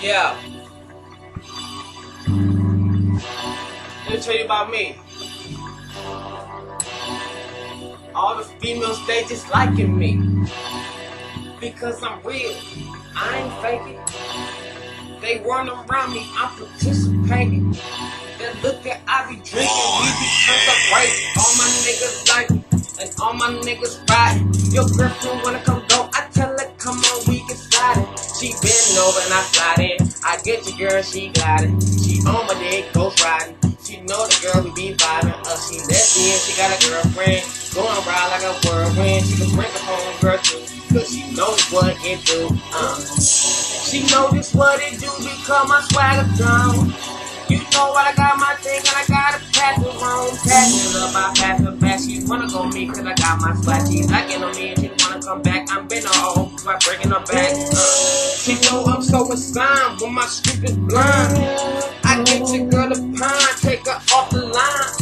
Yeah. Let me tell you about me. All the females, they just liking me. Because I'm real. I ain't faking. They run around me, I'm participating. Then look at I be drinking, we because I'm right. All my niggas like me, and all my niggas riding. Your girlfriend wanna come go, I tell her come on, we can slide it. She bend over and I slide in. I get your girl, she gliding. She on my dick, ghost riding. She know the girl we be vibing. She lesbian, she got a girlfriend. Going around like a whirlwind. She can bring a home girl too, cause she knows what it do. She know this what it do because my swagger down. You know what I got my thing and I gotta pass it wrong. Passing up, I pass her back. She wanna go me cause I got my swag. She liking on me and she wanna come back. I'm been all by bringing her back. She know I'm so assigned when my street is blind. I get your girl a pine, take her off the line.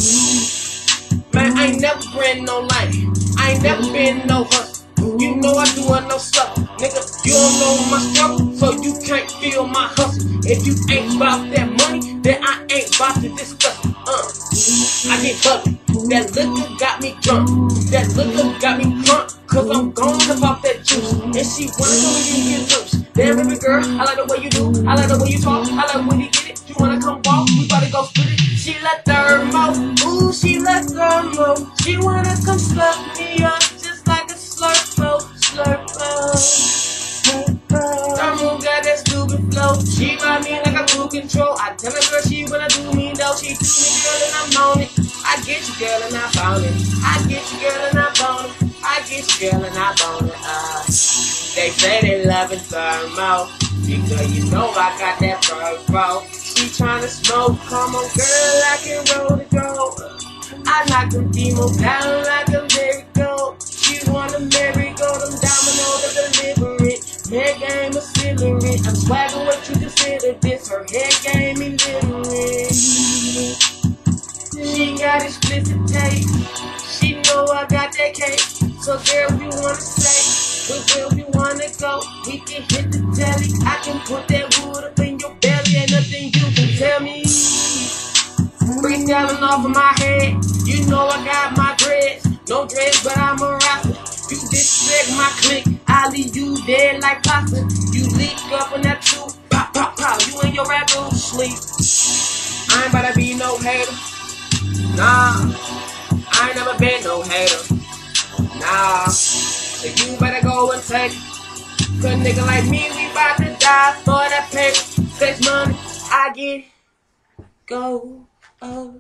Man, I ain't never been no line. I ain't never been no hustle. You know I do it no stuff. Nigga, you don't know my struggle, so you can't feel my hustle. If you ain't about that money, then I ain't about to discuss it. I get bugged. That liquor got me drunk. That liquor got me drunk, cause I'm gone about that juice. And she wanna come and get loose. Damn, baby girl, I like the way you do. I like the way you talk. I like when you get it. You wanna come walk, we gotta go split it. She let thermo. Ooh, she let thermo. She wanna come suck me up just like a slurpo, slurpo. Thermo got that stupid flow. She ride me like a full control. I tell her girl she wanna do me though. She do me girl and I'm on it. I get you girl and I bone it. I get you girl and I bone it. I get you girl and I bone it. They say they loving thermo because you know I got that purple. She tryna smoke, come on girl, I can roll the gold. I knock them demons down like a merry-go. She wanna merry-go, them dominoes are delivering. Head game accelerate. I'm swagging what you consider this. Her head game illiterate. She got explicit taste. She know I got that cake. So girl, if you wanna say, where we wanna go, we can hit the telly. I can put that wood up in your belly. Ain't nothing you can tell me. Bring it down and off of my head. You know I got my dreads. No dreads, but I'm a rapper. You disrespect my clique, I leave you dead like pasta. You leak up in that tube, pop, pop, pop. You and your rap dude sleep. I ain't about to be no hater. Nah, I ain't never been no hater. Nah, so you better go and take it. Cause nigga like me, we about to die for that paper. Sex money, I get it. Go, oh.